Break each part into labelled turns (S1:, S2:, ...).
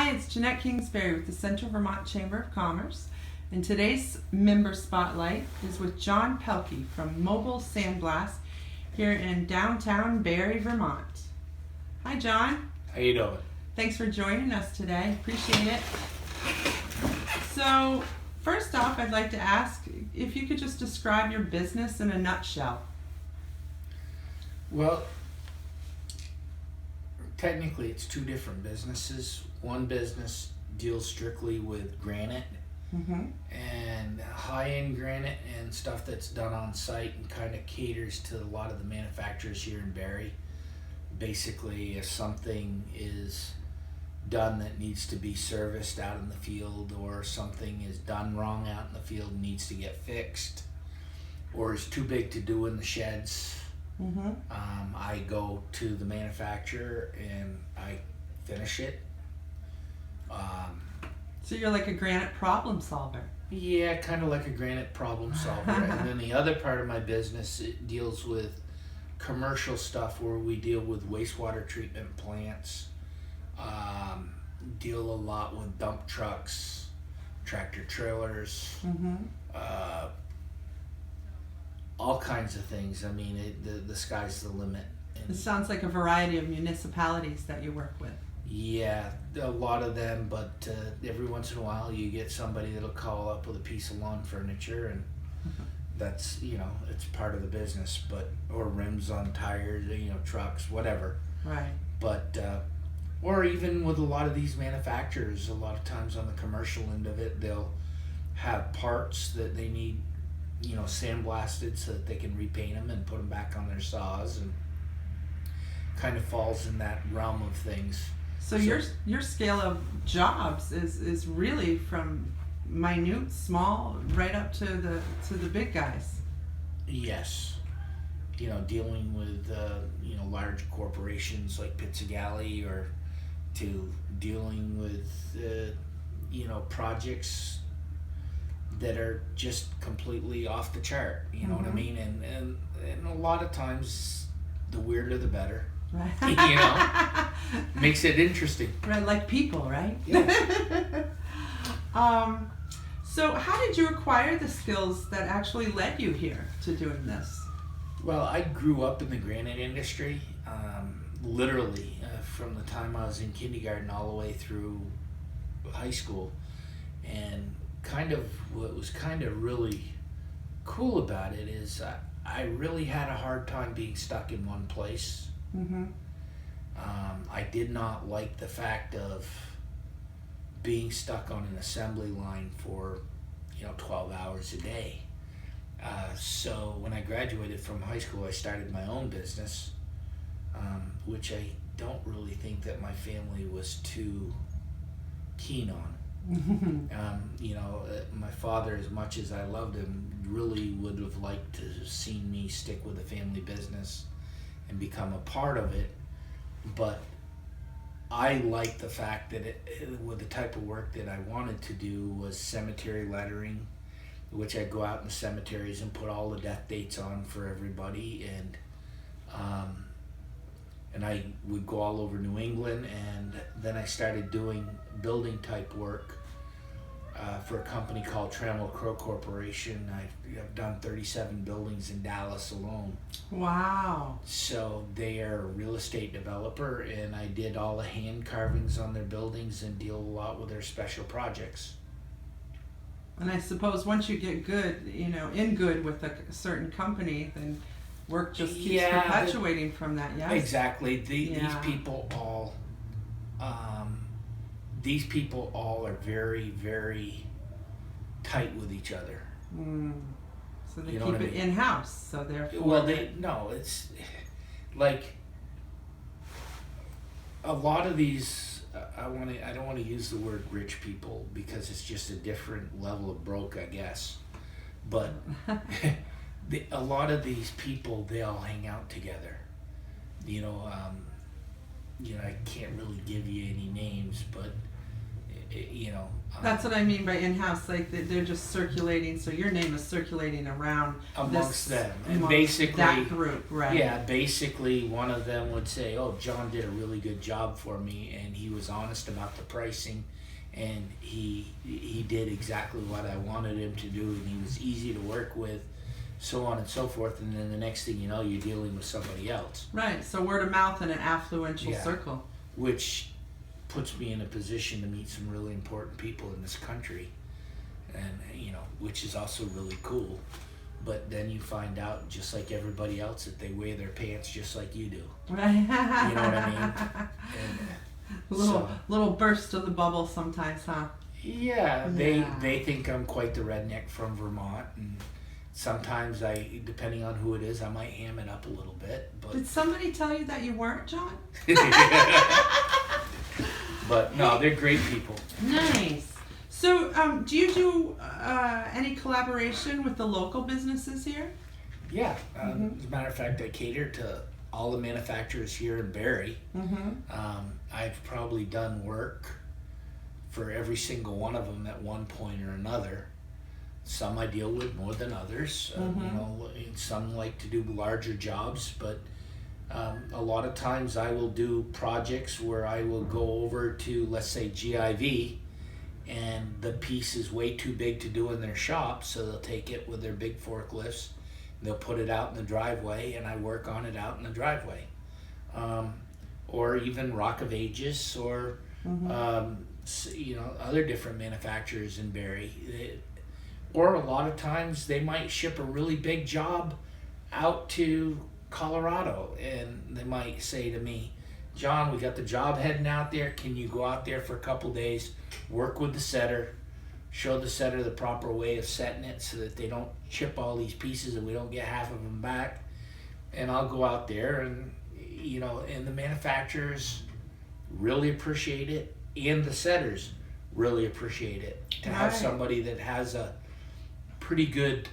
S1: Hi, it's Jeannette Kingsbury with the Central Vermont Chamber of Commerce, and today's member spotlight is with John Pelkey from Mobile Sandblast here in downtown Barre, Vermont. Hi, John.
S2: How you doing?
S1: Thanks for joining us today. Appreciate it. So, first off, I'd like to ask if you could just describe your business in a nutshell.
S2: Well, technically it's two different businesses. One business deals strictly with granite and high-end granite and stuff that's done on site, and kind of caters to a lot of the manufacturers here in Barre. Basically, if something is done that needs to be serviced out in the field, or something is done wrong out in the field and needs to get fixed, or is too big to do in the sheds, I go to the manufacturer and I finish it.
S1: So you're like a granite problem solver.
S2: Yeah, kind of like a granite problem solver. And then the other part of my business, it deals with commercial stuff where we deal with wastewater treatment plants, deal a lot with dump trucks, tractor trailers, all kinds of things. I mean, the sky's the limit.
S1: It sounds like a variety of municipalities that you work with.
S2: Yeah, a lot of them, but every once in a while you get somebody that'll call up with a piece of lawn furniture, and that's, it's part of the business, or rims on tires, trucks, whatever.
S1: Right.
S2: But, or even with a lot of these manufacturers, a lot of times on the commercial end of it, they'll have parts that they need, sandblasted so that they can repaint them and put them back on their saws, and kind of falls in that realm of things.
S1: So your scale of jobs is really from minute, small, right up to the big guys.
S2: Yes. Dealing with large corporations like Pizza Galley, or to dealing with projects that are just completely off the chart. You know what I mean? And a lot of times the weirder the better.
S1: Right.
S2: Makes it interesting.
S1: Right, like people, right?
S2: Yeah.
S1: So how did you acquire the skills that actually led you here to doing this?
S2: Well, I grew up in the granite industry, literally from the time I was in kindergarten all the way through high school. And what was really cool about it is I really had a hard time being stuck in one place. I did not like the fact of being stuck on an assembly line for 12 hours a day. So when I graduated from high school, I started my own business, which I don't really think that my family was too keen on. My father, as much as I loved him, really would have liked to have seen me stick with the family business and become a part of it. But I liked the fact that with the type of work that I wanted to do was cemetery lettering, which I'd go out in the cemeteries and put all the death dates on for everybody, and I would go all over New England. And then I started doing building type work for a company called Trammell Crow Corporation. I've done 37 buildings in Dallas alone.
S1: Wow.
S2: So they are a real estate developer, and I did all the hand carvings on their buildings and deal a lot with their special projects.
S1: And I suppose once you get good, in good with a certain company, then work just keeps perpetuating from that, yes?
S2: Exactly. These people all are very, very tight with each other.
S1: So they keep it in-house, so therefore...
S2: Well, it's like a lot of these, I don't want to use the word rich people because it's just a different level of broke, I guess. But a lot of these people, they all hang out together. I can't really give you any names, but you know.
S1: That's what I mean by in-house, like they're just circulating, so your name is circulating around
S2: amongst them. And
S1: amongst
S2: basically
S1: that group, right?
S2: Yeah, basically one of them would say, "Oh, John did a really good job for me, and he was honest about the pricing, and he did exactly what I wanted him to do, and he was easy to work with, so on and so forth." And then the next thing you know, you're dealing with somebody else.
S1: Right, so word of mouth in an affluential
S2: Yeah.
S1: circle.
S2: Which puts me in a position to meet some really important people in this country, and you know, which is also really cool. But then you find out, just like everybody else, that they wear their pants just like you do.
S1: Right.
S2: You know what I mean? And
S1: little burst of the bubble sometimes, huh?
S2: yeah, they think I'm quite the redneck from Vermont, and sometimes depending on who it is, I might ham it up a little bit. But
S1: Did somebody tell you that you weren't, John?
S2: But no, they're great people.
S1: Nice. So, do you do any collaboration with the local businesses here?
S2: Yeah, as a matter of fact, I cater to all the manufacturers here in Barre. I've probably done work for every single one of them at one point or another. Some I deal with more than others. You know, some like to do larger jobs, but a lot of times I will do projects where I will go over to, let's say, GIV, and the piece is way too big to do in their shop, so they'll take it with their big forklifts, they'll put it out in the driveway, and I work on it out in the driveway. Or even Rock of Ages, or you know, other different manufacturers in Barre. Or a lot of times they might ship a really big job out to Colorado, and they might say to me, "John, we got the job heading out there. Can you go out there for a couple days, work with the setter, show the setter the proper way of setting it so that they don't chip all these pieces and we don't get half of them back?" And I'll go out there, and you know, and the manufacturers really appreciate it, and the setters really appreciate it, to have somebody that has a pretty good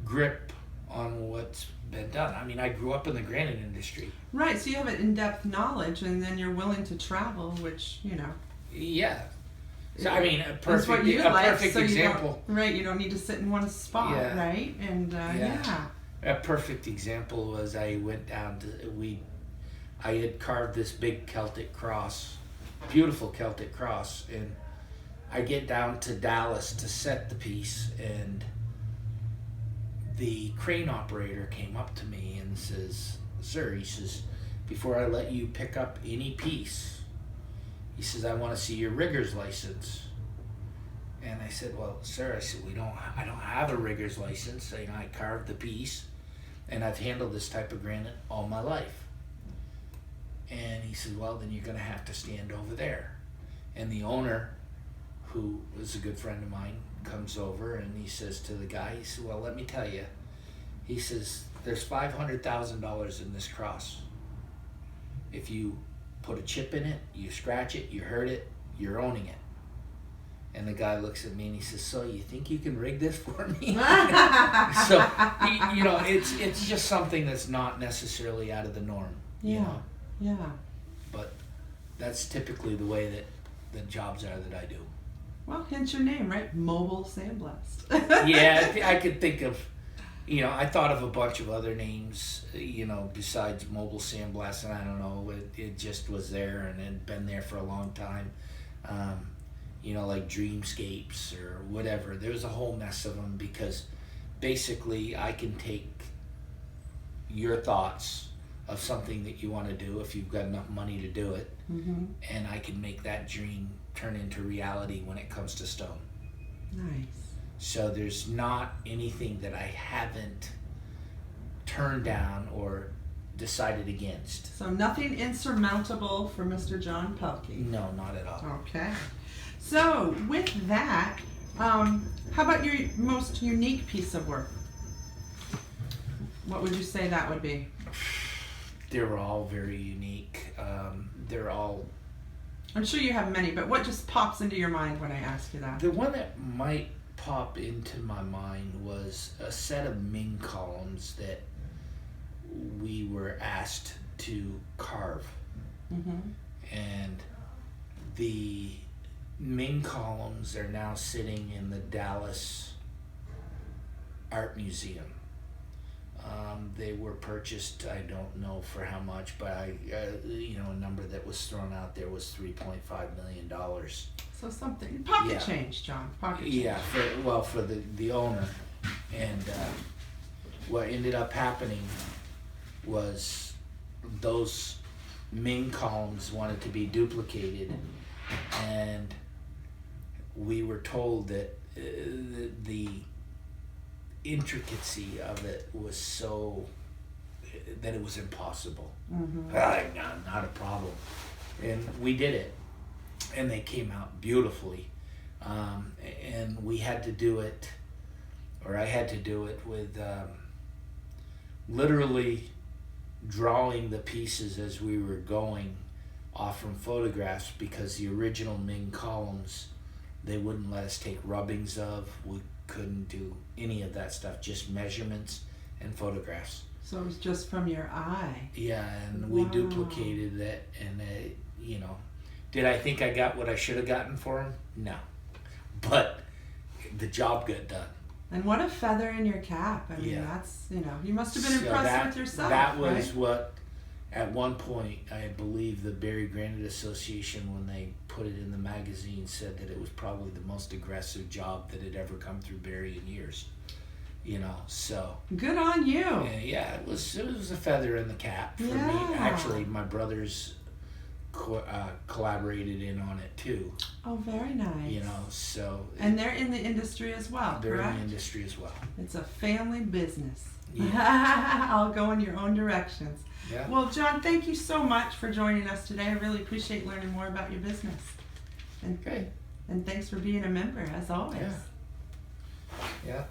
S2: grip on what's been done. I mean, I grew up in the granite industry.
S1: Right, so you have an in-depth knowledge, and then you're willing to travel, which, you know.
S2: Yeah. So I mean, a
S1: That's what
S2: perfect
S1: you like,
S2: perfect
S1: so
S2: example.
S1: You don't need to sit in one spot, right? And
S2: A perfect example was I went down to I had carved this big Celtic cross, beautiful Celtic cross, and I get down to Dallas to set the piece, and the crane operator came up to me and says, "Sir," he says, "before I let you pick up any piece," he says, "I want to see your rigger's license." And I said, "Well, sir," I said, I don't have a rigger's license. I carved the piece, and I've handled this type of granite all my life. And he said, "Well, then you're going to have to stand over there." And the owner, who was a good friend of mine, comes over and he says to the guy, he said, "Well, let me tell you," he says, "there's $500,000 in this cross. If you put a chip in it, you scratch it, you hurt it, you're owning it." And the guy looks at me and he says, "So you think you can rig this for me?" So, you know, it's just something that's not necessarily out of the norm. You know?
S1: Yeah.
S2: But that's typically the way that the jobs are that I do.
S1: Well, hence your name, right? Mobile Sandblast.
S2: Yeah, I could think of, you know, I thought of a bunch of other names, you know, besides Mobile Sandblast, and I don't know, it just was there and had been there for a long time. You know, like Dreamscapes or whatever. There's a whole mess of them, because basically I can take your thoughts of something that you want to do, if you've got enough money to do it, and I can make that dream turn into reality when it comes to stone.
S1: Nice.
S2: So there's not anything that I haven't turned down or decided against.
S1: So nothing insurmountable for Mr. John Pelkey.
S2: No, not at all.
S1: Okay. So with that, how about your most unique piece of work? What would you say that would be?
S2: They're all very unique. They're all...
S1: I'm sure you have many, but what just pops into your mind when I ask you that?
S2: The one that might pop into my mind was a set of Ming Columns that we were asked to carve. And the Ming Columns are now sitting in the Dallas Art Museum. They were purchased, I don't know for how much, but a number that was thrown out there was $3.5 million.
S1: So something pocket
S2: Yeah.
S1: change, John. Pocket change.
S2: Yeah, for the owner. And what ended up happening was those Ming columns wanted to be duplicated, and we were told that the intricacy of it was so that it was impossible. Not a problem. And we did it, and they came out beautifully. And we had to do it, or I had to do it with literally drawing the pieces as we were going off from photographs, because the original Ming columns, they wouldn't let us take rubbings of. We couldn't do any of that stuff, just measurements and photographs.
S1: So it was just from your eye.
S2: Yeah, and we
S1: Wow.
S2: duplicated it, and did I think I got what I should have gotten for him? No, but the job got done.
S1: And what a feather in your cap. I mean,
S2: Yeah.
S1: that's, you must have been
S2: So
S1: impressed with yourself.
S2: That was
S1: right?
S2: what, at one point, I believe the Barre Granite Association, when they put it in the magazine, said that it was probably the most aggressive job that had ever come through Barre in years. So
S1: Good on you.
S2: yeah, it was a feather in the cap for me.
S1: Yeah.
S2: Actually, my brothers collaborated in on it too.
S1: Oh, very nice.
S2: So
S1: And they're in the industry as well,
S2: they're
S1: correct?
S2: in the industry as well.
S1: It's a family business.
S2: Yeah.
S1: I'll go in your own directions.
S2: Yeah.
S1: Well, John, thank you so much for joining us today. I really appreciate learning more about your business. And
S2: Okay.
S1: And thanks for being a member, as always.
S2: Yeah.